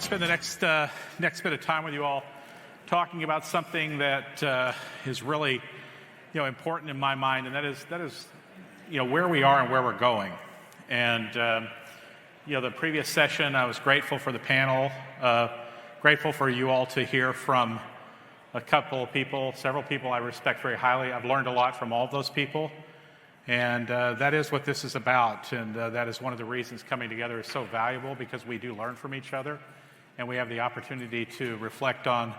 want to spend the next bit of time with you all talking about something that is really, important in my mind, and that is, where we are and where we're going. And the previous session, I was grateful for the panel, grateful for you all to hear from a couple of people, several people I respect very highly. I've learned a lot from all of those people, and that is what this is about. And that is one of the reasons coming together is so valuable, because we do learn from each other, and we have the opportunity to reflect on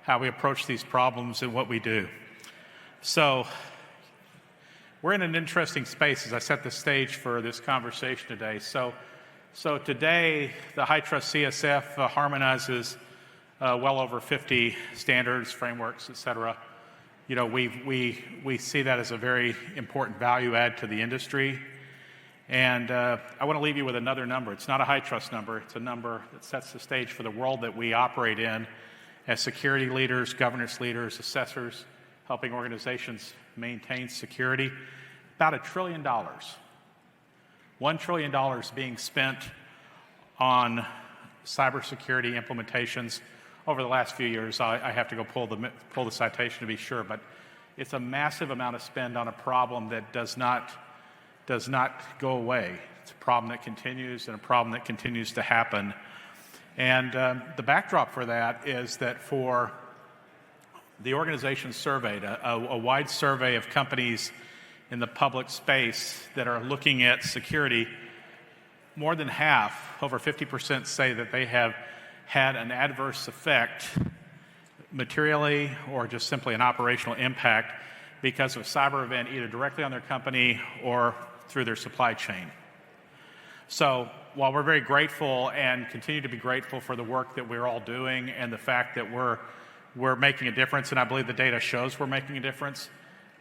how we approach these problems and what we do. So we're in an interesting space as I set the stage for this conversation today. So today, the HITRUST CSF harmonizes well over 50 standards, frameworks, et cetera. We see that as a very important value add to the industry. And I want to leave you with another number. It's not a HITRUST number. It's a number that sets the stage for the world that we operate in as security leaders, governance leaders, assessors, helping organizations maintain security. About $1 trillion. $1 trillion being spent on cybersecurity implementations over the last few years. I have to go pull the citation to be sure, but it's a massive amount of spend on a problem that does not go away. It's a problem that continues, and a problem that continues to happen. And the backdrop for that is that for the organizations surveyed, a wide survey of companies in the public space that are looking at security, more than half, over 50%, say that they have had an adverse effect, materially or just simply an operational impact, because of a cyber event, either directly on their company or through their supply chain. So while we're very grateful and continue to be grateful for the work that we're all doing and the fact that we're making a difference, and I believe the data shows we're making a difference,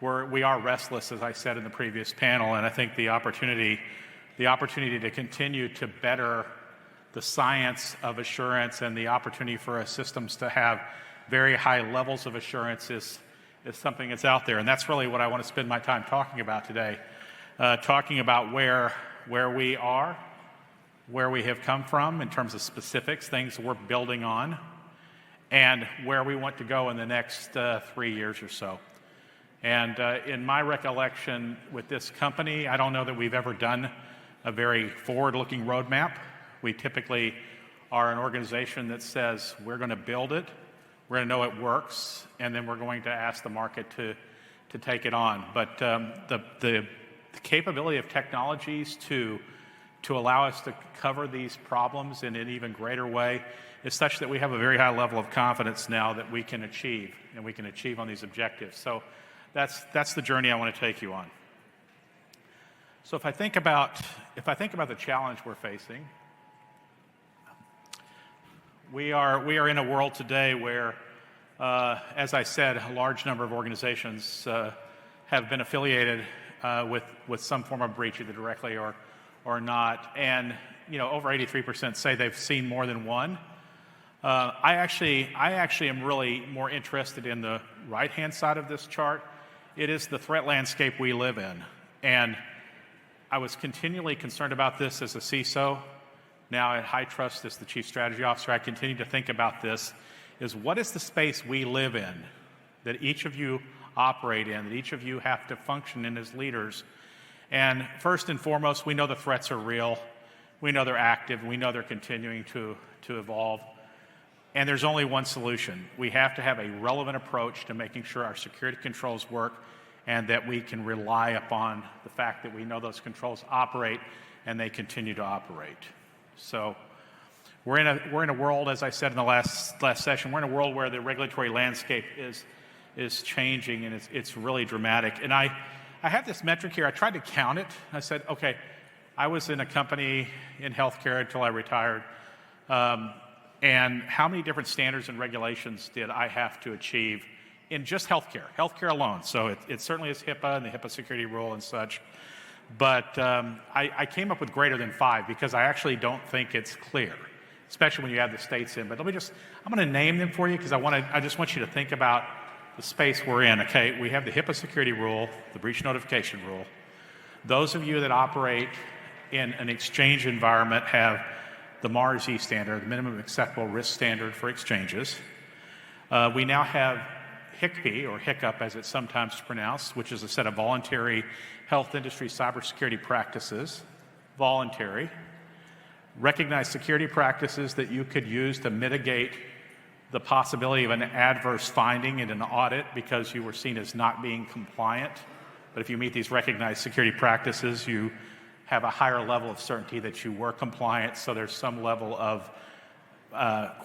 we are restless, as I said in the previous panel, and I think the opportunity to continue to better the science of assurance and the opportunity for our systems to have very high levels of assurance is something that's out there. And that's really what I want to spend my time talking about today, talking about where we are, where we have come from in terms of specifics, things we're building on, and where we want to go in the next 3 years or so. And in my recollection with this company, I don't know that we've ever done a very forward-looking roadmap. We typically are an organization that says we're going to build it, we're going to know it works, and then we're going to ask the market to take it on. But the capability of technologies to allow us to cover these problems in an even greater way is such that we have a very high level of confidence now that we can achieve, and we can achieve on these objectives. So that's the journey I want to take you on. So if I think about the challenge we're facing, we are in a world today where, as I said, a large number of organizations have been affiliated with some form of breach, either directly or not, and over 83% say they've seen more than one. I actually am really more interested in the right-hand side of this chart. It is the threat landscape we live in, and I was continually concerned about this as a CISO. Now at HITRUST as the Chief Strategy Officer, I continue to think about this, is what is the space we live in that each of you operate in, that each of you have to function in as leaders. And first and foremost, we know the threats are real, we know they're active, we know they're continuing to evolve, and there's only one solution. We have to have a relevant approach to making sure our security controls work and that we can rely upon the fact that we know those controls operate and they continue to operate. So we're in a world, as I said in the last session, we're in a world where the regulatory landscape is changing, and it's really dramatic. And I have this metric here. I tried to count it. I said, okay, I was in a company in healthcare until I retired, and how many different standards and regulations did I have to achieve in just healthcare alone? So it certainly is HIPAA and the HIPAA security rule and such. But I came up with greater than 5 because I actually don't think it's clear, especially when you add the states in. But I'm going to name them for you because I just want you to think about the space we're in. Okay, we have the HIPAA security rule, the breach notification rule. Those of you that operate in an exchange environment have the MARS-E standard, the minimum acceptable risk standard for exchanges. We now have HICP, or HICCUP as it's sometimes pronounced, which is a set of voluntary health industry cybersecurity practices, voluntary, recognized security practices that you could use to mitigate the possibility of an adverse finding in an audit because you were seen as not being compliant. But if you meet these recognized security practices, you have a higher level of certainty that you were compliant, so there's some level of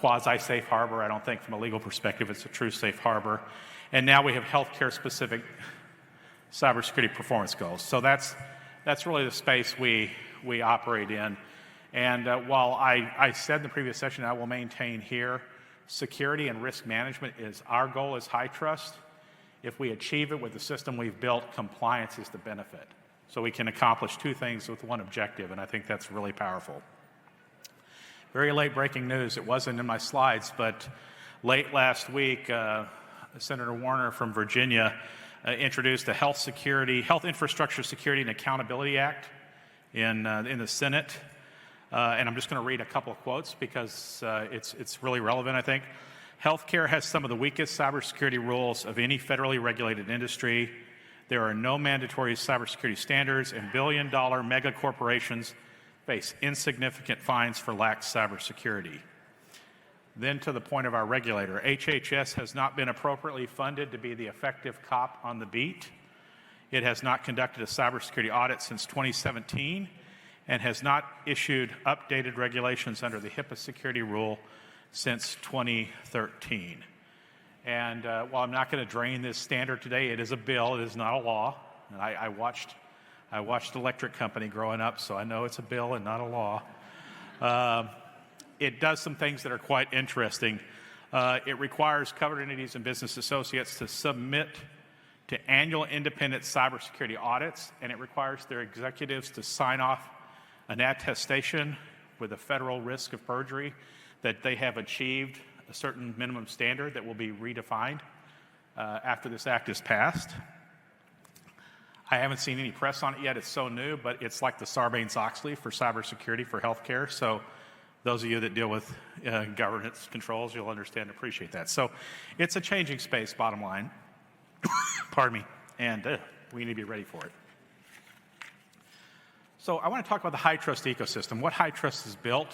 quasi-safe harbor. I don't think from a legal perspective it's a true safe harbor. And now we have healthcare-specific cybersecurity performance goals. So that's really the space we operate in. And while I said in the previous session I will maintain here, security and risk management is our goal as HITRUST. If we achieve it with the system we've built, compliance is the benefit. So we can accomplish two things with one objective, and I think that's really powerful. Very late breaking news. It wasn't in my slides, but late last week, Senator Warner from Virginia introduced a Health Infrastructure Security and Accountability Act in the Senate. And I'm just going to read a couple of quotes because it's really relevant, I think. Healthcare has some of the weakest cybersecurity rules of any federally regulated industry. There are no mandatory cybersecurity standards, and billion-dollar mega corporations face insignificant fines for lax cybersecurity. Then to the point of our regulator, HHS has not been appropriately funded to be the effective cop on the beat. It has not conducted a cybersecurity audit since 2017 and has not issued updated regulations under the HIPAA security rule since 2013. And while I'm not going to drain this standard today, it is a bill, it is not a law. And I watched Electric Company growing up, so I know it's a bill and not a law. It does some things that are quite interesting. It requires covered entities and business associates to submit to annual independent cybersecurity audits, and it requires their executives to sign off an attestation with a federal risk of perjury that they have achieved a certain minimum standard that will be redefined after this act is passed. I haven't seen any press on it yet. It's so new, but it's like the Sarbanes-Oxley for cybersecurity for healthcare. So those of you that deal with governance controls, you'll understand and appreciate that. So it's a changing space, bottom line. Pardon me. And we need to be ready for it. So I want to talk about the HITRUST ecosystem, what HITRUST has built.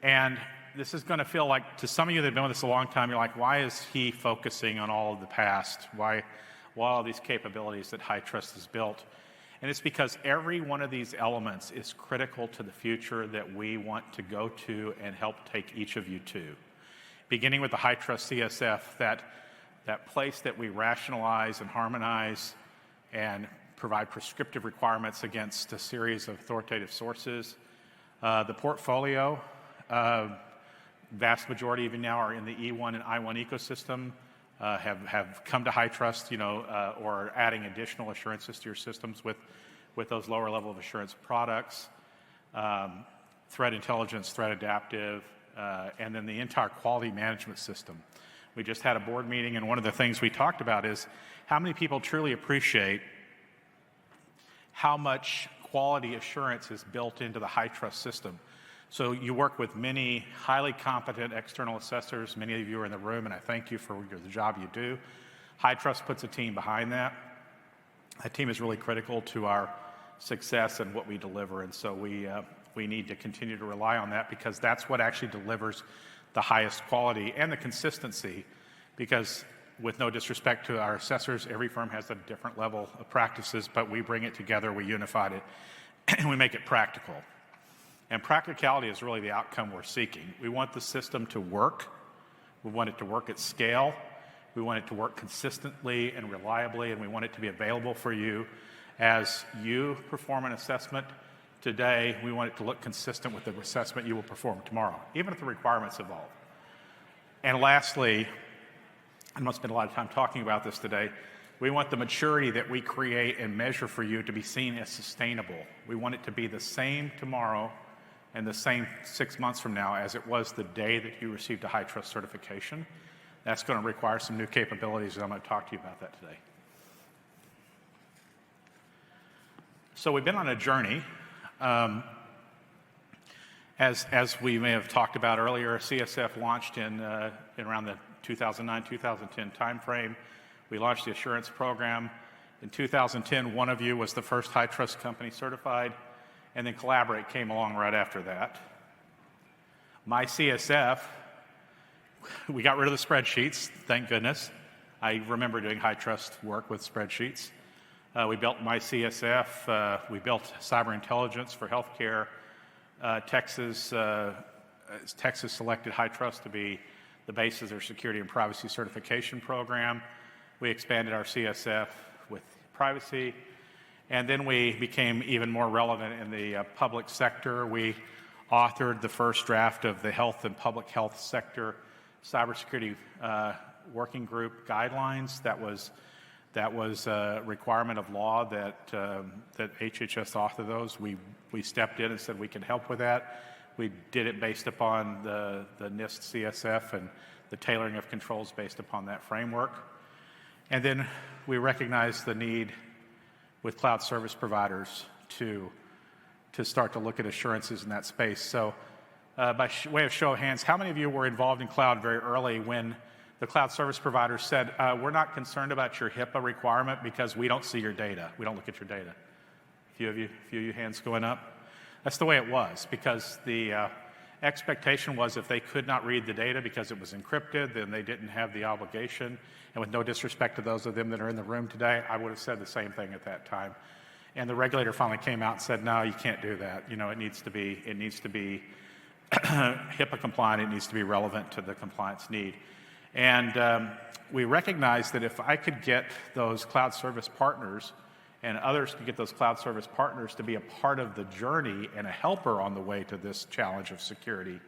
And this is going to feel like, to some of you that have been with us a long time, you're like, why is he focusing on all of the past? Why all these capabilities that HITRUST has built? And it's because every one of these elements is critical to the future that we want to go to and help take each of you to. Beginning with the HITRUST CSF, that place that we rationalize and harmonize and provide prescriptive requirements against a series of authoritative sources. The portfolio, vast majority even now are in the E1 and I1 ecosystem, have come to HITRUST, or are adding additional assurances to your systems with those lower level of assurance products. Threat intelligence, threat adaptive, and then the entire quality management system. We just had a board meeting, and one of the things we talked about is how many people truly appreciate how much quality assurance is built into the HITRUST system. So you work with many highly competent external assessors. Many of you are in the room, and I thank you for the job you do. HITRUST puts a team behind that. That team is really critical to our success and what we deliver, and so we need to continue to rely on that because that's what actually delivers the highest quality and the consistency, because with no disrespect to our assessors, every firm has a different level of practices, but we bring it together, we unified it, and we make it practical. And practicality is really the outcome we're seeking. We want the system to work. We want it to work at scale. We want it to work consistently and reliably, and we want it to be available for you. As you perform an assessment today, we want it to look consistent with the assessment you will perform tomorrow, even if the requirements evolve. And lastly, I'm going to spend a lot of time talking about this today, we want the maturity that we create and measure for you to be seen as sustainable. We want it to be the same tomorrow and the same 6 months from now as it was the day that you received a HITRUST certification. That's going to require some new capabilities, and I'm going to talk to you about that today. So we've been on a journey, As we may have talked about earlier, CSF launched in around the 2009-2010 timeframe. We launched the assurance program. In 2010, OneOfYou was the first HITRUST company certified, and then Collaborate came along right after that. MyCSF, we got rid of the spreadsheets, thank goodness. I remember doing HITRUST work with spreadsheets. We built MyCSF. We built cyber intelligence for healthcare. Texas selected HITRUST to be the basis of their security and privacy certification program. We expanded our CSF with privacy, and then we became even more relevant in the public sector. We authored the first draft of the health and public health sector cybersecurity working group guidelines. That was a requirement of law that HHS authored those. We stepped in and said we can help with that. We did it based upon the NIST CSF and the tailoring of controls based upon that framework. And then we recognized the need with cloud service providers to start to look at assurances in that space. So by way of show of hands, how many of you were involved in cloud very early when the cloud service providers said, we're not concerned about your HIPAA requirement because we don't see your data. We don't look at your data. A few of you hands going up. That's the way it was, because the expectation was if they could not read the data because it was encrypted, then they didn't have the obligation. And with no disrespect to those of them that are in the room today, I would have said the same thing at that time. And the regulator finally came out and said, no, you can't do that. You know, it needs to be HIPAA compliant. It needs to be relevant to the compliance need. And we recognized that if I could get those cloud service partners and others could get those cloud service partners to be a part of the journey and a helper on the way to this challenge of security,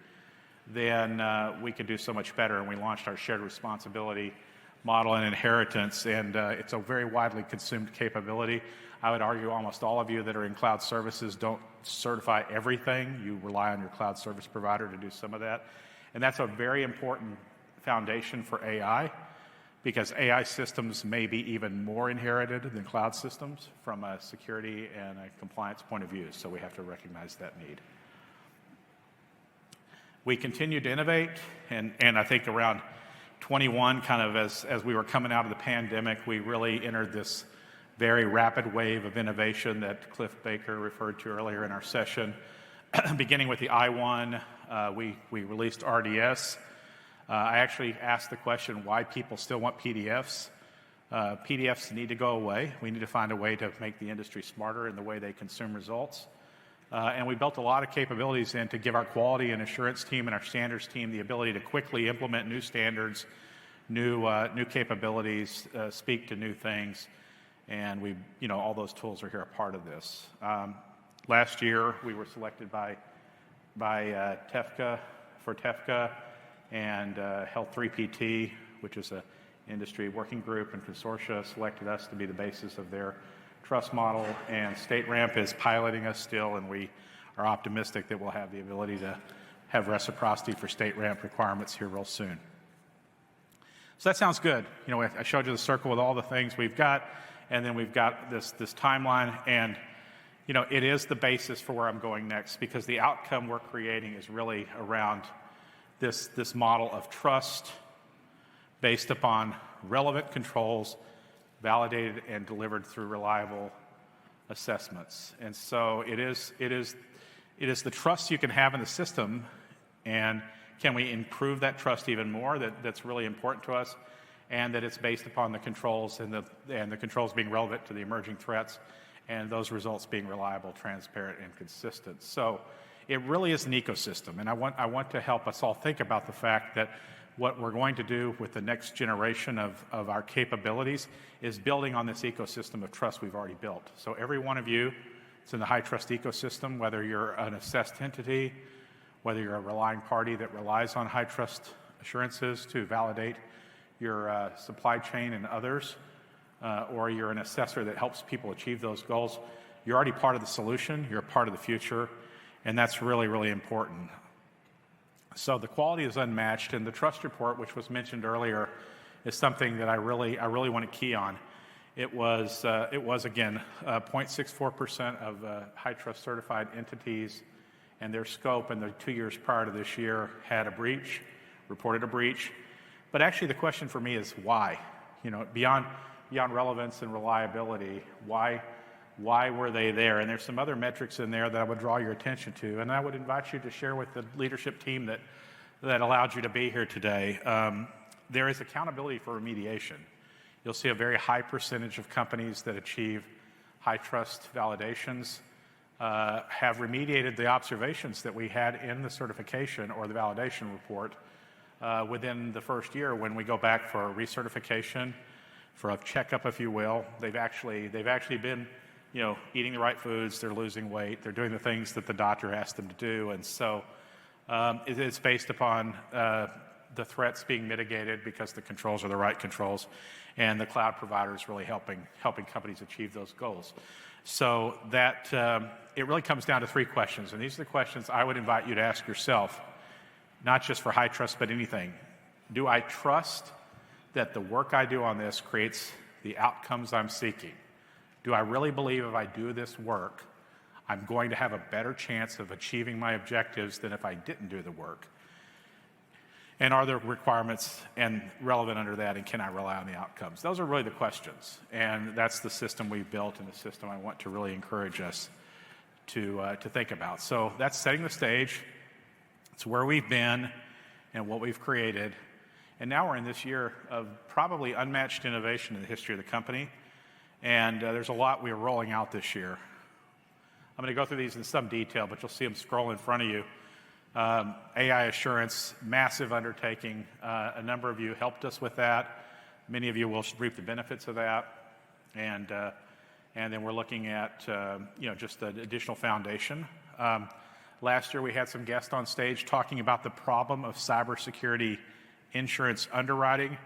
then we could do so much better. And we launched our shared responsibility model and inheritance, and it's a very widely consumed capability. I would argue almost all of you that are in cloud services don't certify everything. You rely on your cloud service provider to do some of that. And that's a very important foundation for AI, because AI systems may be even more inherited than cloud systems from a security and a compliance point of view, so we have to recognize that need. We continue to innovate, and I think around 21, kind of as we were coming out of the pandemic, we really entered this very rapid wave of innovation that Cliff Baker referred to earlier in our session. Beginning with the I1, we released RDS. I actually asked the question why people still want PDFs. PDFs need to go away. We need to find a way to make the industry smarter in the way they consume results. And we built a lot of capabilities in to give our quality and assurance team and our standards team the ability to quickly implement new standards, new capabilities, speak to new things. And all those tools are here a part of this. Last year, we were selected by TEFCA and Health 3PT, which is an industry working group and consortia, selected us to be the basis of their trust model, and StateRAMP is piloting us still, and we are optimistic that we'll have the ability to have reciprocity for StateRAMP requirements here real soon. So that sounds good. I showed you the circle with all the things we've got, and then we've got this timeline, and it is the basis for where I'm going next, because the outcome we're creating is really around this model of trust based upon relevant controls, validated and delivered through reliable assessments. And so it is the trust you can have in the system, and can we improve that trust even more? That's really important to us, and that it's based upon the controls and the controls being relevant to the emerging threats, and those results being reliable, transparent, and consistent. So it really is an ecosystem, and I want to help us all think about the fact that what we're going to do with the next generation of our capabilities is building on this ecosystem of trust we've already built. So every one of you is in the HITRUST ecosystem, whether you're an assessed entity, whether you're a relying party that relies on HITRUST assurances to validate your supply chain and others, or you're an assessor that helps people achieve those goals. You're already part of the solution, you're a part of the future, and that's really, really important. So the quality is unmatched, and the trust report, which was mentioned earlier, is something that I really want to key on. It was again 0.64% of HITRUST certified entities and their scope in the 2 years prior to this year had a breach, reported a breach. But actually the question for me is why? Beyond relevance and reliability, why were they there? And there's some other metrics in there that I would draw your attention to, and I would invite you to share with the leadership team that allowed you to be here today. There is accountability for remediation. You'll see a very high percentage of companies that achieve high trust validations have remediated the observations that we had in the certification or the validation report within the first year. When we go back for a recertification, for a checkup, if you will, they've actually been, eating the right foods, they're losing weight, they're doing the things that the doctor asked them to do, and so it's based upon the threats being mitigated because the controls are the right controls, and the cloud providers really helping companies achieve those goals. So that it really comes down to 3 questions, and these are the questions I would invite you to ask yourself, not just for high trust, but anything. Do I trust that the work I do on this creates the outcomes I'm seeking? Do I really believe if I do this work, I'm going to have a better chance of achieving my objectives than if I didn't do the work? And are there requirements and relevant under that, and can I rely on the outcomes? Those are really the questions, and that's the system we've built and the system I want to really encourage us to think about. So that's setting the stage. It's where we've been and what we've created. And now we're in this year of probably unmatched innovation in the history of the company, and there's a lot we're rolling out this year. I'm going to go through these in some detail, but you'll see them scroll in front of you. AI assurance, massive undertaking. A number of you helped us with that. Many of you will reap the benefits of that. And then we're looking at just an additional foundation. Last year we had some guests on stage talking about the problem of cybersecurity insurance underwriting.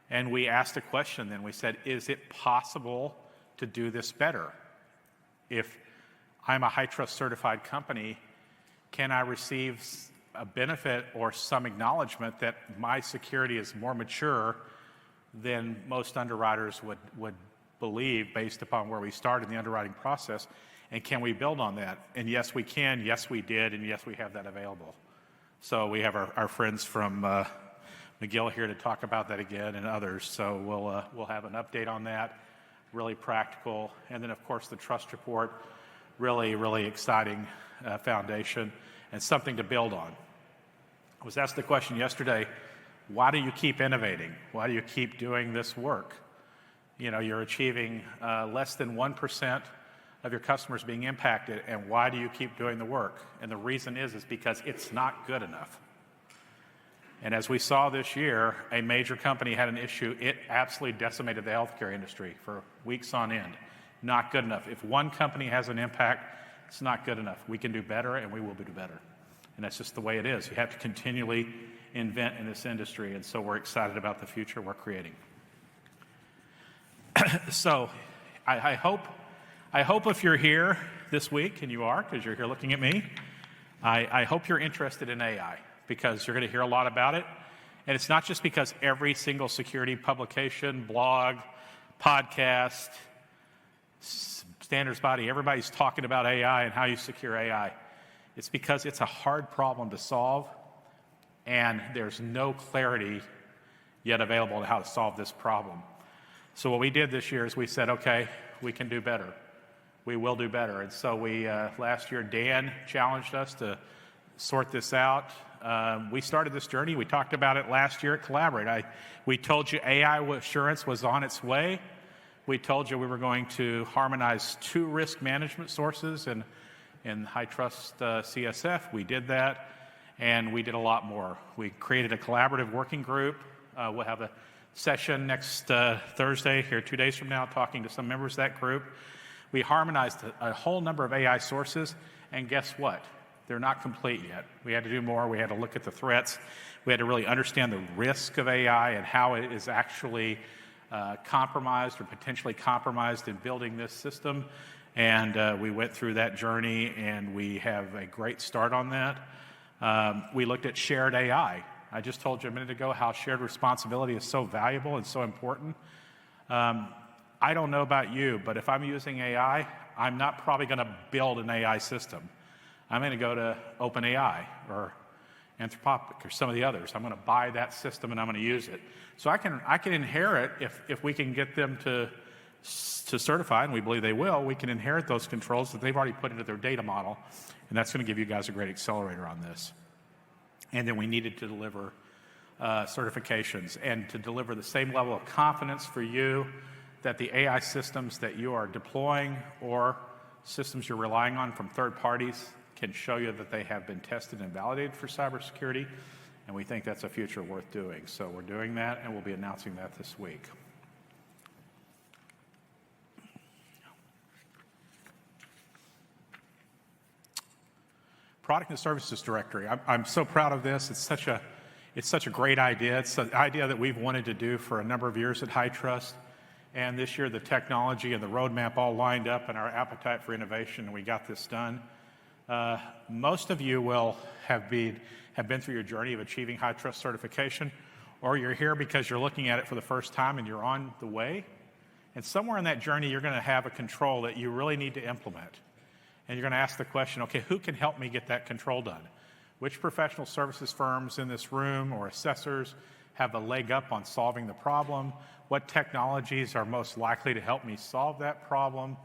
And we asked a question then. We said, is it possible to do this better? If I'm a HITRUST certified company, can I receive a benefit or some acknowledgement that my security is more mature than most underwriters would believe based upon where we started in the underwriting process? And can we build on that? And yes, we can. Yes, we did. And yes, we have that available. So we have our friends from McGill here to talk about that again, and others. So we'll have an update on that, really practical. And then, of course, the trust report, really, really exciting foundation and something to build on. I was asked the question yesterday, why do you keep innovating? Why do you keep doing this work? You're achieving less than 1% of your customers being impacted, and why do you keep doing the work? And the reason is because it's not good enough. And as we saw this year, a major company had an issue. It absolutely decimated the healthcare industry for weeks on end. Not good enough. If one company has an impact, it's not good enough. We can do better, and we will do better. And that's just the way it is. You have to continually invent in this industry, and so we're excited about the future we're creating. So I hope if you're here this week, and you are because you're here looking at me, I hope you're interested in AI, because you're going to hear a lot about it. And it's not just because every single security publication, blog, podcast, standards body, everybody's talking about AI and how you secure AI. It's because it's a hard problem to solve, and there's no clarity yet available on how to solve this problem. So what we did this year is we said, okay, we can do better. We will do better. And so last year, Dan challenged us to sort this out. We started this journey. We talked about it last year at Collaborate. We told you AI assurance was on its way. We told you we were going to harmonize 2 risk management sources in HITRUST CSF. We did that, and we did a lot more. We created a collaborative working group. We'll have a session next Thursday, here 2 days from now, talking to some members of that group. We harmonized a whole number of AI sources, and guess what? They're not complete yet. We had to do more. We had to look at the threats. We had to really understand the risk of AI and how it is actually compromised or potentially compromised in building this system. And we went through that journey, and we have a great start on that. We looked at shared AI. I just told you a minute ago how shared responsibility is so valuable and so important. I don't know about you, but if I'm using AI, I'm not probably going to build an AI system. I'm going to go to OpenAI or Anthropic or some of the others. I'm going to buy that system and I'm going to use it. So I can inherit, if we can get them to certify, and we believe they will, we can inherit those controls that they've already put into their data model, and that's going to give you guys a great accelerator on this. And then we needed to deliver certifications and to deliver the same level of confidence for you that the AI systems that you are deploying or systems you're relying on from third parties can show you that they have been tested and validated for cybersecurity, and we think that's a future worth doing. So we're doing that, and we'll be announcing that this week. Product and Services Directory. I'm so proud of this. It's such a great idea. It's an idea that we've wanted to do for a number of years at HITRUST. And this year, the technology and the roadmap all lined up and our appetite for innovation, and we got this done. Most of you will have been through your journey of achieving HITRUST certification, or you're here because you're looking at it for the first time and you're on the way. And somewhere in that journey, you're going to have a control that you really need to implement. And you're going to ask the question, okay, who can help me get that control done? Which professional services firms in this room or assessors have a leg up on solving the problem? What technologies are most likely to help me solve that problem?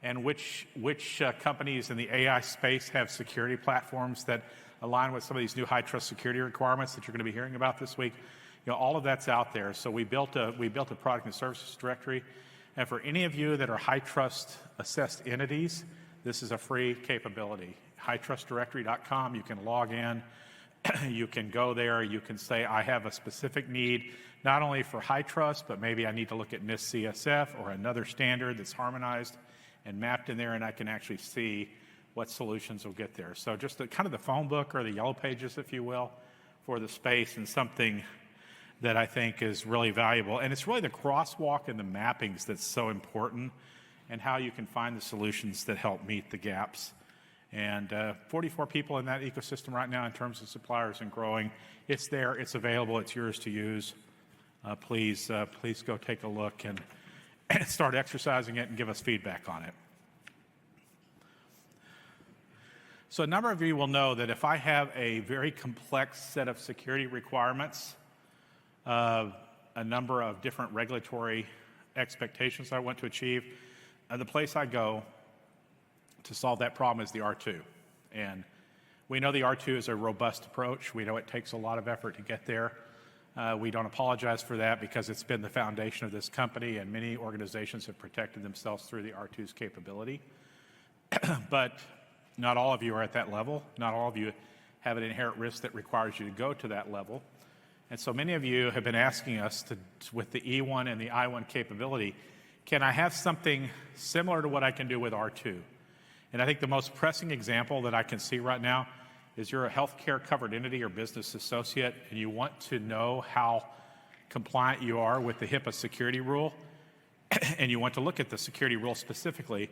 And which companies in the AI space have security platforms that align with some of these new HITRUST security requirements that you're going to be hearing about this week? All of that's out there. So we built a product and services directory. And for any of you that are HITRUST assessed entities, this is a free capability. HITRUSTdirectory.com, you can log in, you can go there, you can say, I have a specific need, not only for HITRUST, but maybe I need to look at NIST CSF or another standard that's harmonized and mapped in there, and I can actually see what solutions will get there. So just kind of the phone book or the yellow pages, if you will, for the space, and something that I think is really valuable. And it's really the crosswalk and the mappings that's so important, and how you can find the solutions that help meet the gaps. And 44 people in that ecosystem right now in terms of suppliers and growing. It's there, it's available, it's yours to use. Please go take a look and start exercising it and give us feedback on it. So a number of you will know that if I have a very complex set of security requirements, a number of different regulatory expectations I want to achieve, the place I go to solve that problem is the R2. And we know the R2 is a robust approach. We know it takes a lot of effort to get there. We don't apologize for that because it's been the foundation of this company, and many organizations have protected themselves through the R2's capability. But not all of you are at that level. Not all of you have an inherent risk that requires you to go to that level. And so many of you have been asking us to, with the E1 and the I1 capability, can I have something similar to what I can do with R2? And I think the most pressing example that I can see right now is you're a healthcare covered entity or business associate, and you want to know how compliant you are with the HIPAA security rule, and you want to look at the security rule specifically,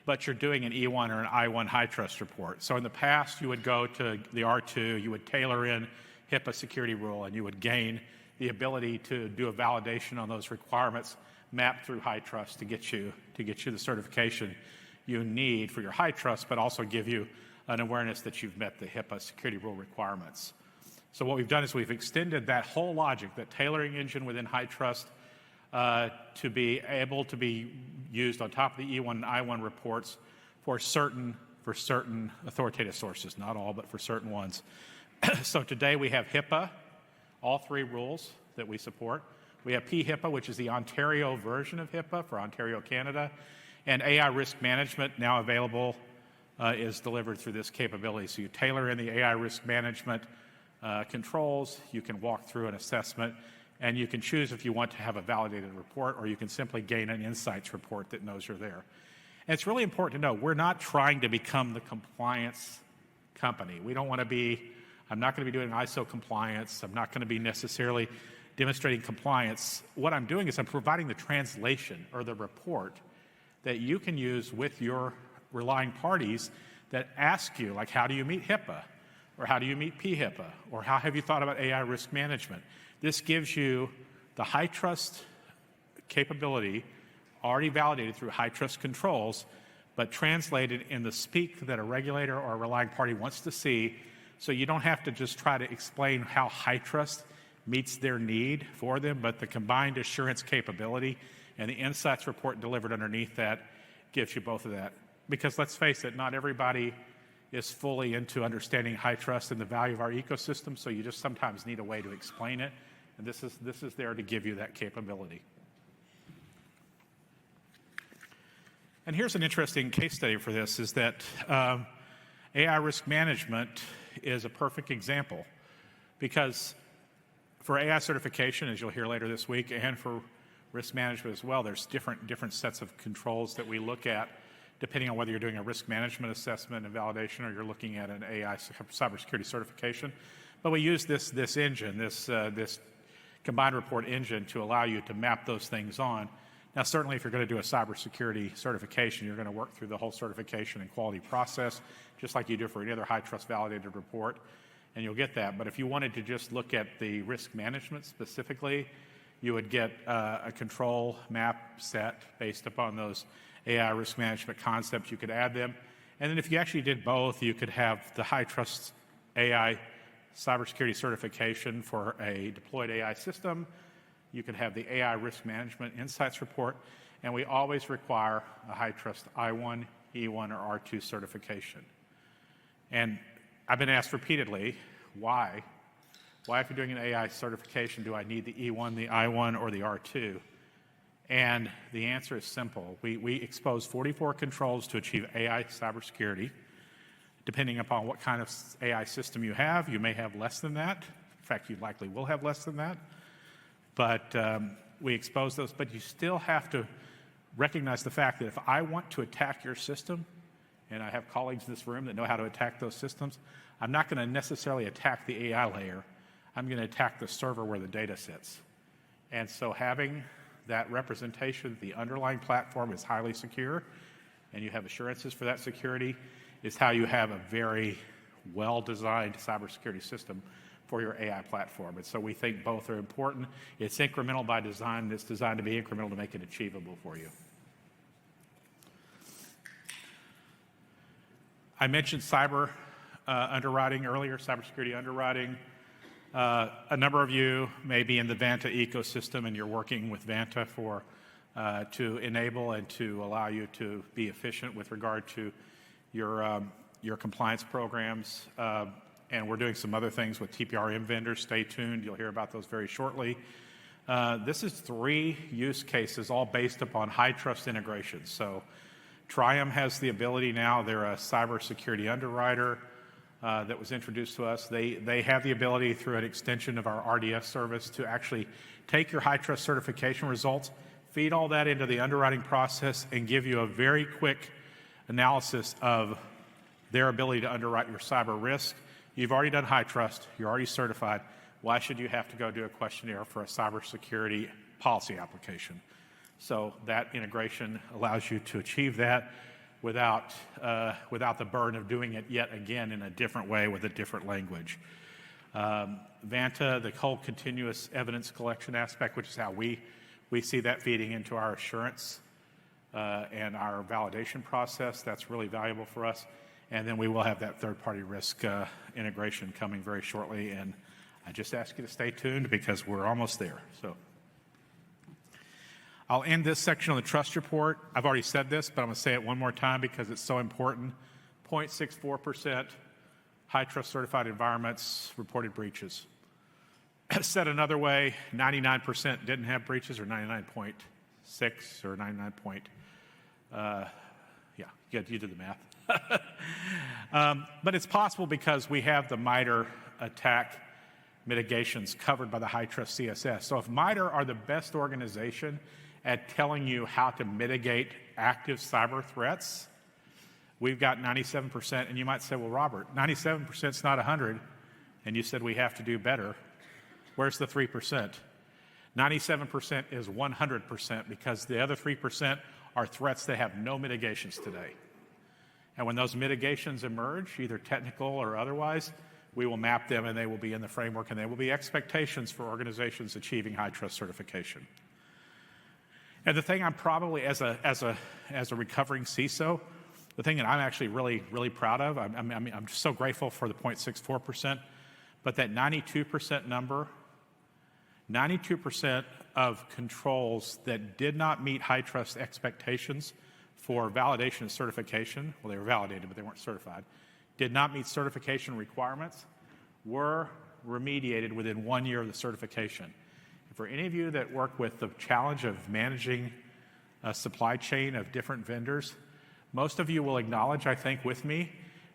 but you're doing an E1 or an I1 HITRUST report. So in the past, you would go to the R2, you would tailor in HIPAA security rule, and you would gain the ability to do a validation on those requirements mapped through HITRUST to get you the certification you need for your HITRUST, but also give you an awareness that you've met the HIPAA security rule requirements. So what we've done is we've extended that whole logic, that tailoring engine within HITRUST, to be able to be used on top of the E1 and I1 reports for certain authoritative sources, not all, but for certain ones. So today we have HIPAA, all three rules that we support. We have PHIPAA, which is the Ontario version of HIPAA for Ontario, Canada, and AI risk management, now available, is delivered through this capability. So you tailor in the AI risk management controls, you can walk through an assessment, and you can choose if you want to have a validated report, or you can simply gain an insights report that knows you're there. And it's really important to know, we're not trying to become the compliance company. We don't want to be, I'm not going to be doing ISO compliance, I'm not going to be necessarily demonstrating compliance. What I'm doing is I'm providing the translation or the report that you can use with your relying parties that ask you, like, how do you meet HIPAA? Or how do you meet PHIPAA? Or how have you thought about AI risk management? This gives you the HITRUST capability already validated through HITRUST controls, but translated in the speak that a regulator or a relying party wants to see, so you don't have to just try to explain how HITRUST meets their need for them, but the combined assurance capability and the insights report delivered underneath that gives you both of that. Because let's face it, not everybody is fully into understanding HITRUST and the value of our ecosystem, so you just sometimes need a way to explain it, and this is there to give you that capability. And here's an interesting case study for this, is that AI risk management is a perfect example, because for AI certification, as you'll hear later this week, and for risk management as well, there's different sets of controls that we look at depending on whether you're doing a risk management assessment and validation or you're looking at an AI cybersecurity certification. But we use this engine, this combined report engine, to allow you to map those things on. Now, certainly if you're going to do a cybersecurity certification, you're going to work through the whole certification and quality process, just like you do for any other HITRUST validated report, and you'll get that. But if you wanted to just look at the risk management specifically, you would get a control map set based upon those AI risk management concepts. You could add them. And then if you actually did both, you could have the HITRUST AI cybersecurity certification for a deployed AI system. You could have the AI risk management insights report. And we always require a HITRUST I1, E1, or R2 certification. And I've been asked repeatedly, why? Why, if you're doing an AI certification, do I need the E1, the I1, or the R2? And the answer is simple. We expose 44 controls to achieve AI cybersecurity. Depending upon what kind of AI system you have, you may have less than that. In fact, you likely will have less than that. But we expose those. But you still have to recognize the fact that if I want to attack your system, and I have colleagues in this room that know how to attack those systems, I'm not going to necessarily attack the AI layer. I'm going to attack the server where the data sits. And so having that representation, the underlying platform is highly secure, and you have assurances for that security, is how you have a very well-designed cybersecurity system for your AI platform. And so we think both are important. It's incremental by design. It's designed to be incremental to make it achievable for you. I mentioned cyber underwriting earlier, cybersecurity underwriting. A number of you may be in the Vanta ecosystem, and you're working with Vanta to enable and to allow you to be efficient with regard to your compliance programs. And we're doing some other things with TPRM vendors. Stay tuned. You'll hear about those very shortly. This is 3 use cases, all based upon HITRUST integrations. So Triumph has the ability now. They're a cybersecurity underwriter that was introduced to us. They have the ability through an extension of our RDS service to actually take your HITRUST certification results, feed all that into the underwriting process, and give you a very quick analysis of their ability to underwrite your cyber risk. You've already done HITRUST. You're already certified. Why should you have to go do a questionnaire for a cybersecurity policy application? So that integration allows you to achieve that without the burden of doing it yet again in a different way with a different language. Vanta, the whole continuous evidence collection aspect, which is how we see that feeding into our assurance and our validation process, that's really valuable for us. And then we will have that third-party risk integration coming very shortly. And I just ask you to stay tuned because we're almost there. So I'll end this section on the trust report. I've already said this, but I'm going to say it one more time because it's so important. 0.64% HITRUST certified environments reported breaches. Said another way, 99% didn't have breaches, or 99.6 or 99 point. You do the math. But it's possible because we have the MITRE attack mitigations covered by the HITRUST CSS. So if MITRE are the best organization at telling you how to mitigate active cyber threats, we've got 97%. And you might say, well, Robert, 97% is not 100. And you said we have to do better. Where's the 3%? 97% is 100% because the other 3% are threats that have no mitigations today. And when those mitigations emerge, either technical or otherwise, we will map them and they will be in the framework and they will be expectations for organizations achieving HITRUST certification. And the thing I'm probably, as a recovering CISO, The thing that I'm actually really proud of, I'm just so grateful for the 0.64%, but that 92% number, 92% of controls that did not meet HITRUST expectations for validation and certification, well, they were validated, but they weren't certified, did not meet certification requirements, were remediated within 1 year of the certification. And for any of you that work with the challenge of managing a supply chain of different vendors, most of you will acknowledge, I think, with me,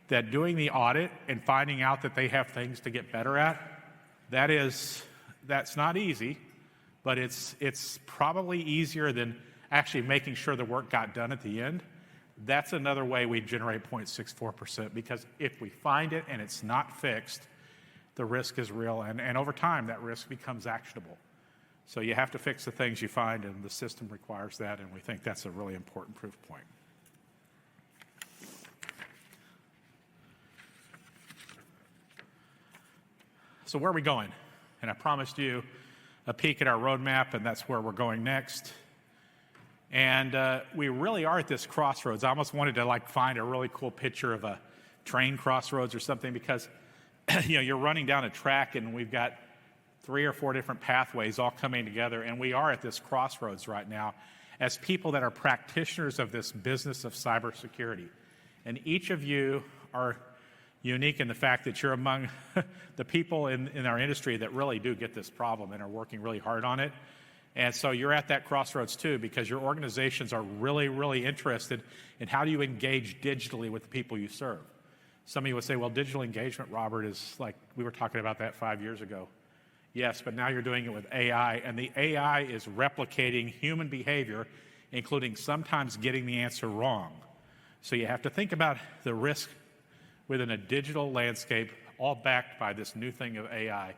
that doing the audit and finding out that they have things to get better at, that's not easy, but it's probably easier than actually making sure the work got done at the end. That's another way we generate 0.64%, because if we find it and it's not fixed, the risk is real, and over time that risk becomes actionable. So you have to fix the things you find, and the system requires that, and we think that's a really important proof point. So where are we going? And I promised you a peek at our roadmap, and that's where we're going next. And we really are at this crossroads. I almost wanted to find a really cool picture of a train crossroads or something, because you're running down a track and we've got 3 or 4 different pathways all coming together, and we are at this crossroads right now as people that are practitioners of this business of cybersecurity. And each of you are unique in the fact that you're among the people in our industry that really do get this problem and are working really hard on it. And so you're at that crossroads too, because your organizations are really interested in how do you engage digitally with the people you serve. Some of you would say, well, digital engagement, Robert, is like, we were talking about that 5 years ago. Yes, but now you're doing it with AI, and the AI is replicating human behavior, including sometimes getting the answer wrong. So you have to think about the risk within a digital landscape, all backed by this new thing of AI.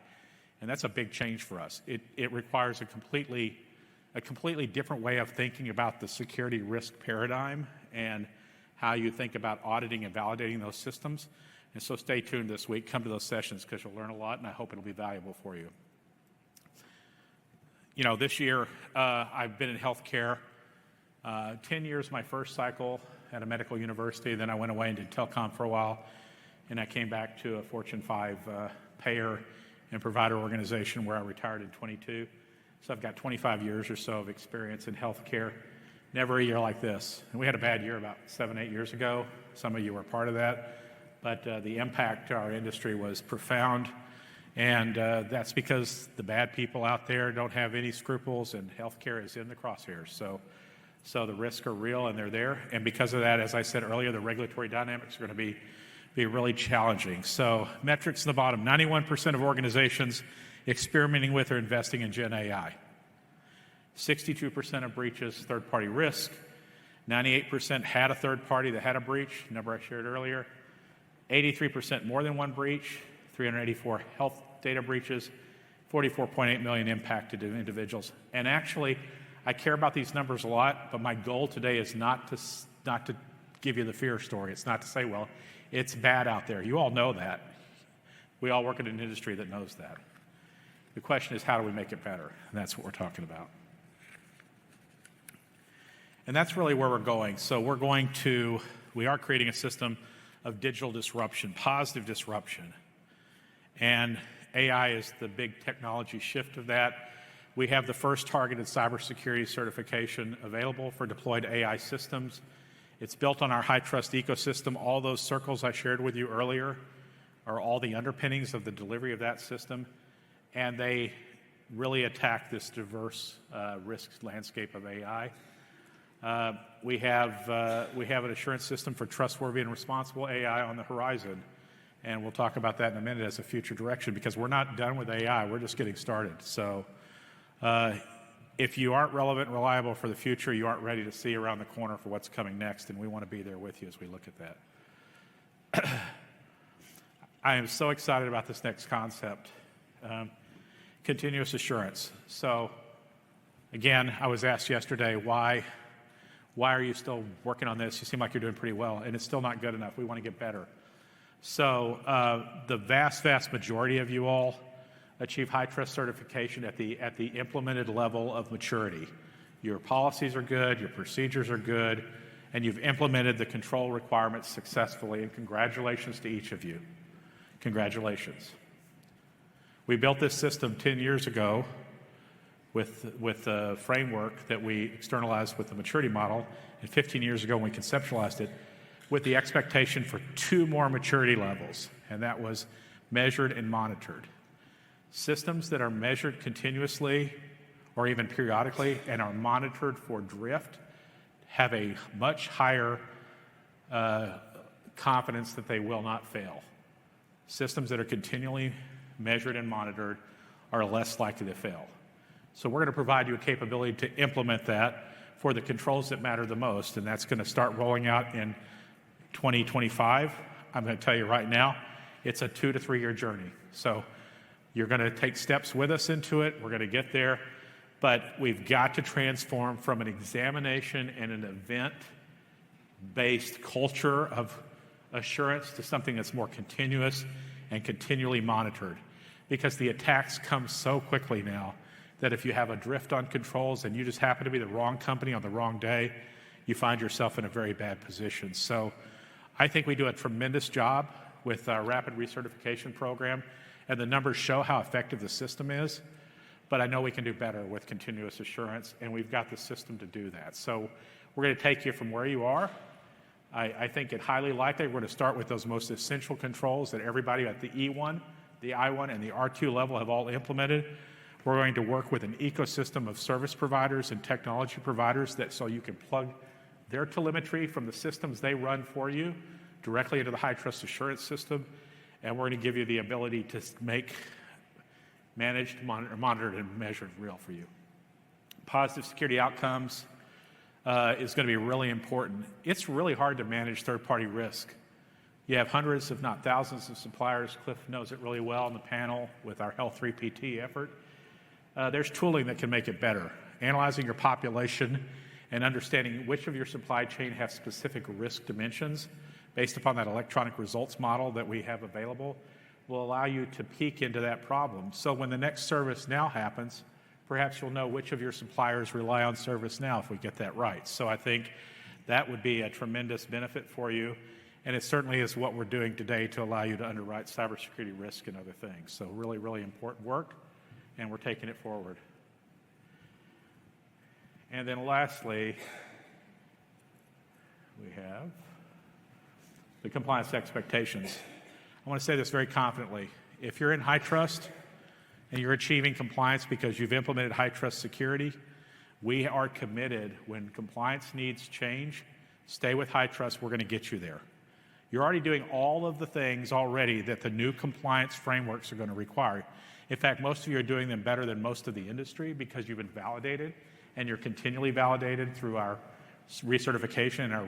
And that's a big change for us. It requires a completely different way of thinking about the security risk paradigm and how you think about auditing and validating those systems. And so stay tuned this week. Come to those sessions, because you'll learn a lot, and I hope it'll be valuable for you. You know, this year I've been in healthcare. 10 years my first cycle at a medical university. Then I went away and did telecom for a while. And I came back to a Fortune 5 payer and provider organization where I retired in 22. So I've got 25 years or so of experience in healthcare. Never a year like this. And we had a bad year about 7, 8 years ago. Some of you were part of that. But the impact to our industry was profound. And that's because the bad people out there don't have any scruples, and healthcare is in the crosshairs. So the risks are real, and they're there. And because of that, as I said earlier, the regulatory dynamics are going to be really challenging. So metrics in the bottom, 91% of organizations experimenting with or investing in Gen AI. 62% of breaches, third-party risk. 98% had a third party that had a breach, number I shared earlier. 83% more than one breach. 384 health data breaches. 44.8 million impacted individuals. And actually, I care about these numbers a lot, but my goal today is not to give you the fear story. It's not to say, well, it's bad out there. You all know that. We all work in an industry that knows that. The question is, how do we make it better? And that's what we're talking about. And that's really where we're going. So we are creating a system of digital disruption, positive disruption. And AI is the big technology shift of that. We have the first targeted cybersecurity certification available for deployed AI systems. It's built on our HITRUST ecosystem. All those circles I shared with you earlier are all the underpinnings of the delivery of that system, and they really attack this diverse risk landscape of AI. We have an assurance system for trustworthy and responsible AI on the horizon, and we'll talk about that in a minute as a future direction, because we're not done with AI. We're just getting started. So if you aren't relevant and reliable for the future, you aren't ready to see around the corner for what's coming next, and we want to be there with you as we look at that. I am so excited about this next concept, continuous assurance. So again, I was asked yesterday, why are you still working on this? You seem like you're doing pretty well, and it's still not good enough. We want to get better. So the vast majority of you all achieve HITRUST certification at the implemented level of maturity. Your policies are good, your procedures are good, and you've implemented the control requirements successfully, and congratulations to each of you. Congratulations. We built this system 10 years ago with a framework that we externalized with the maturity model, and 15 years ago when we conceptualized it, with the expectation for 2 more maturity levels, and that was measured and monitored. Systems that are measured continuously or even periodically and are monitored for drift have a much higher confidence that they will not fail. Systems that are continually measured and monitored are less likely to fail. So we're going to provide you a capability to implement that for the controls that matter the most, and that's going to start rolling out in 2025. I'm going to tell you right now, it's a 2 to 3 year journey. So you're going to take steps with us into it. We're going to get there. But we've got to transform from an examination and an event-based culture of assurance to something that's more continuous and continually monitored. Because the attacks come so quickly now that if you have a drift on controls and you just happen to be the wrong company on the wrong day, you find yourself in a very bad position. So I think we do a tremendous job with our rapid recertification program, and the numbers show how effective the system is. But I know we can do better with continuous assurance, and we've got the system to do that. So we're going to take you from where you are. I think it highly likely we're going to start with those most essential controls that everybody at the E1, the I1, and the R2 level have all implemented. We're going to work with an ecosystem of service providers and technology providers so you can plug their telemetry from the systems they run for you directly into the HITRUST assurance system, and we're going to give you the ability to make managed, monitored, and measured real for you. Positive security outcomes is going to be really important. It's really hard to manage third-party risk. You have hundreds, if not thousands, of suppliers. Cliff knows it really well on the panel with our Health 3 PT effort. There's tooling that can make it better. Analyzing your population and understanding which of your supply chain have specific risk dimensions based upon that electronic results model that we have available will allow you to peek into that problem. So when the next ServiceNow happens, perhaps you'll know which of your suppliers rely on ServiceNow if we get that right. So I think that would be a tremendous benefit for you, and it certainly is what we're doing today to allow you to underwrite cybersecurity risk and other things. So really, really important work, and we're taking it forward. And then lastly, we have the compliance expectations. I want to say this very confidently. If you're in HITRUST and you're achieving compliance because you've implemented HITRUST security, we are committed when compliance needs change, stay with HITRUST, we're going to get you there. You're already doing all of the things already that the new compliance frameworks are going to require. In fact, most of you are doing them better than most of the industry because you've been validated, and you're continually validated through our recertification and our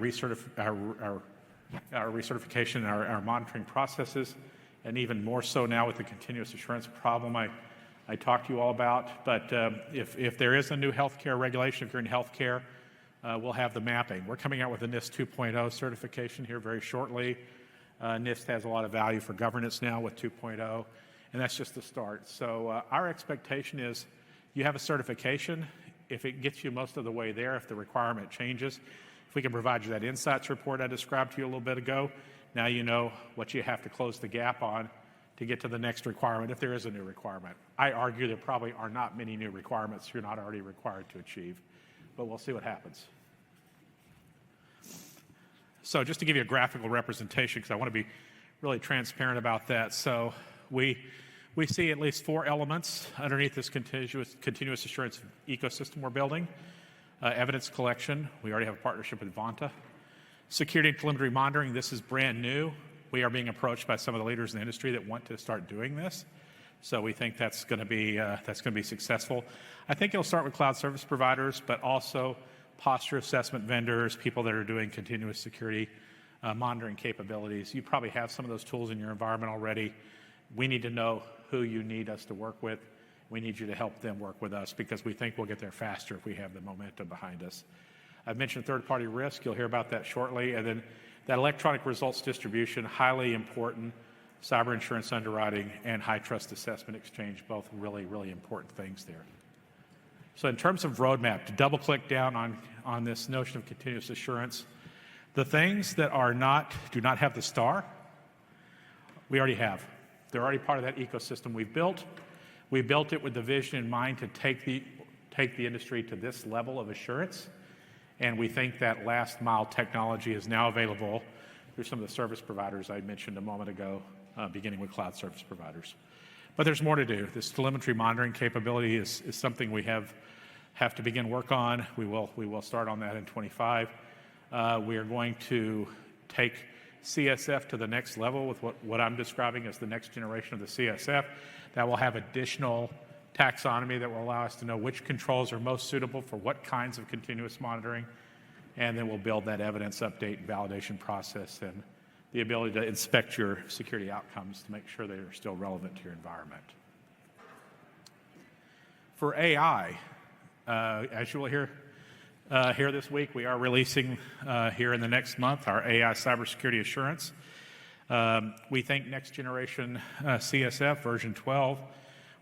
recertification and our monitoring processes, and even more so now with the continuous assurance problem I talked to you all about. But if there is a new healthcare regulation, if you're in healthcare, we'll have the mapping. We're coming out with a NIST 2.0 certification here very shortly. NIST has a lot of value for governance now with 2.0, and that's just the start. So our expectation is you have a certification. If it gets you most of the way there, if the requirement changes, if we can provide you that insights report I described to you a little bit ago, now you know what you have to close the gap on to get to the next requirement, if there is a new requirement. I argue there probably are not many new requirements you're not already required to achieve, but we'll see what happens. So just to give you a graphical representation, because I want to be really transparent about that. So we see at least 4 elements underneath this continuous assurance ecosystem we're building. Evidence collection, we already have a partnership with Vanta. Security and telemetry monitoring, this is brand new. We are being approached by some of the leaders in the industry that want to start doing this. So we think that's going to be successful. I think it'll start with cloud service providers, but also posture assessment vendors, people that are doing continuous security monitoring capabilities. You probably have some of those tools in your environment already. We need to know who you need us to work with. We need you to help them work with us because we think we'll get there faster if we have the momentum behind us. I've mentioned third-party risk. You'll hear about that shortly. And then that electronic results distribution, highly important. Cyber insurance underwriting and HITRUST assessment exchange, both really, really important things there. So in terms of roadmap, to double-click down on this notion of continuous assurance, The things that do not have the star, we already have. They're already part of that ecosystem we've built. We built it with the vision in mind to take the industry to this level of assurance, and we think that last mile technology is now available through some of the service providers I mentioned a moment ago, beginning with cloud service providers. But there's more to do. This telemetry monitoring capability is something we have to begin work on. We will start on that in 25. We are going to take CSF to the next level with what I'm describing as the next generation of the CSF. That will have additional taxonomy that will allow us to know which controls are most suitable for what kinds of continuous monitoring, and then we'll build that evidence update and validation process and the ability to inspect your security outcomes to make sure they are still relevant to your environment. For AI, as you will hear this week, we are releasing here in the next month our AI Cybersecurity Assurance. We think next generation CSF version 12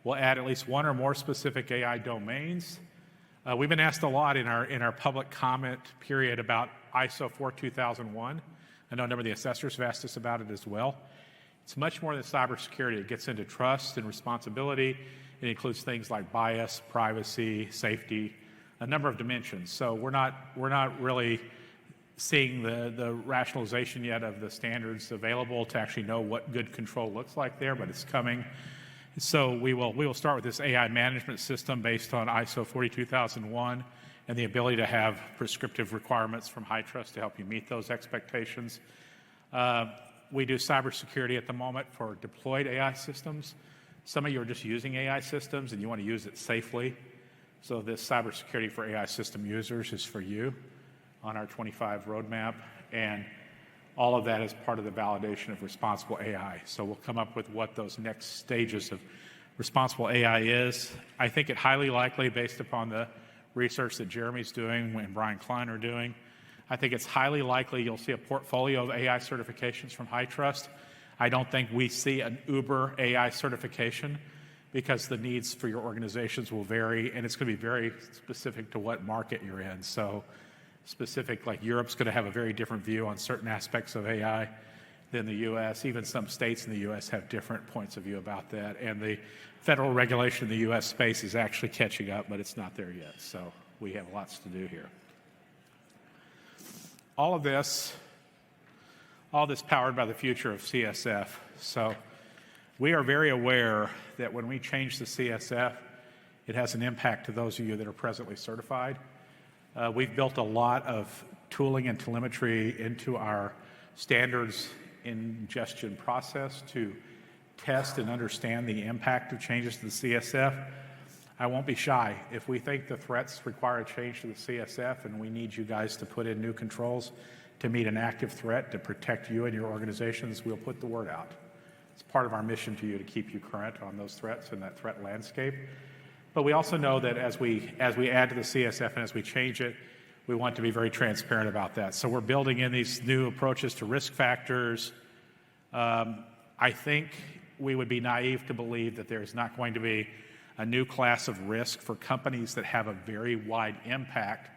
will add at least one or more specific AI domains. We've been asked a lot in our public comment period about ISO 42001. I know a number of the assessors have asked us about it as well. It's much more than cybersecurity. It gets into trust and responsibility. It includes things like bias, privacy, safety, a number of dimensions. So we're not really seeing the rationalization yet of the standards available to actually know what good control looks like there, but it's coming. So we will start with this AI management system based on ISO 42001 and the ability to have prescriptive requirements from HITRUST to help you meet those expectations. We do cybersecurity at the moment for deployed AI systems. Some of you are just using AI systems and you want to use it safely. So this cybersecurity for AI system users is for you on our 25 roadmap. And all of that is part of the validation of responsible AI. So we'll come up with what those next stages of responsible AI is. I think it highly likely, based upon the research that Jeremy's doing and Brian Klein are doing, I think it's highly likely you'll see a portfolio of AI certifications from HITRUST. I don't think we see an Uber AI certification because the needs for your organizations will vary, and it's going to be very specific to what market you're in. So specific, like Europe's going to have a very different view on certain aspects of AI than the U.S. Even some states in the U.S. have different points of view about that. And the federal regulation in the U.S. space is actually catching up, but it's not there yet. So we have lots to do here. All this powered by the future of CSF. So we are very aware that when we change the CSF, it has an impact to those of you that are presently certified. We've built a lot of tooling and telemetry into our standards ingestion process to test and understand the impact of changes to the CSF. I won't be shy. If we think the threats require a change to the CSF and we need you guys to put in new controls to meet an active threat to protect you and your organizations, we'll put the word out. It's part of our mission to you to keep you current on those threats and that threat landscape. But we also know that as we add to the CSF and as we change it, we want to be very transparent about that. So we're building in these new approaches to risk factors. I think we would be naive to believe that there's not going to be a new class of risk for companies that have a very wide impact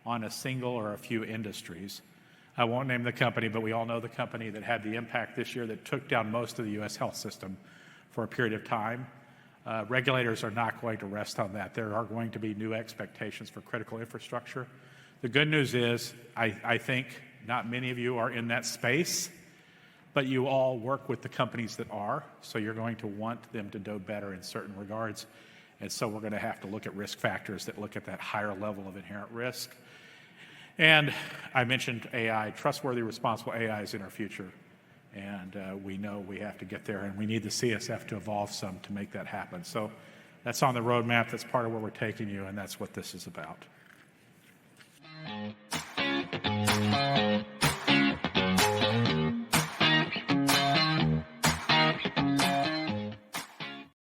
on a single or a few industries. I won't name the company, but we all know the company that had the impact this year that took down most of the U.S. health system for a period of time. Regulators are not going to rest on that. There are going to be new expectations for critical infrastructure. The good news is, I think not many of you are in that space, but you all work with the companies that are, so you're going to want them to do better in certain regards. And so we're going to have to look at risk factors that look at that higher level of inherent risk. And I mentioned AI. Trustworthy, responsible AI is in our future. And we know we have to get there, and we need the CSF to evolve some to make that happen. So that's on the roadmap. That's part of where we're taking you, and that's what this is about.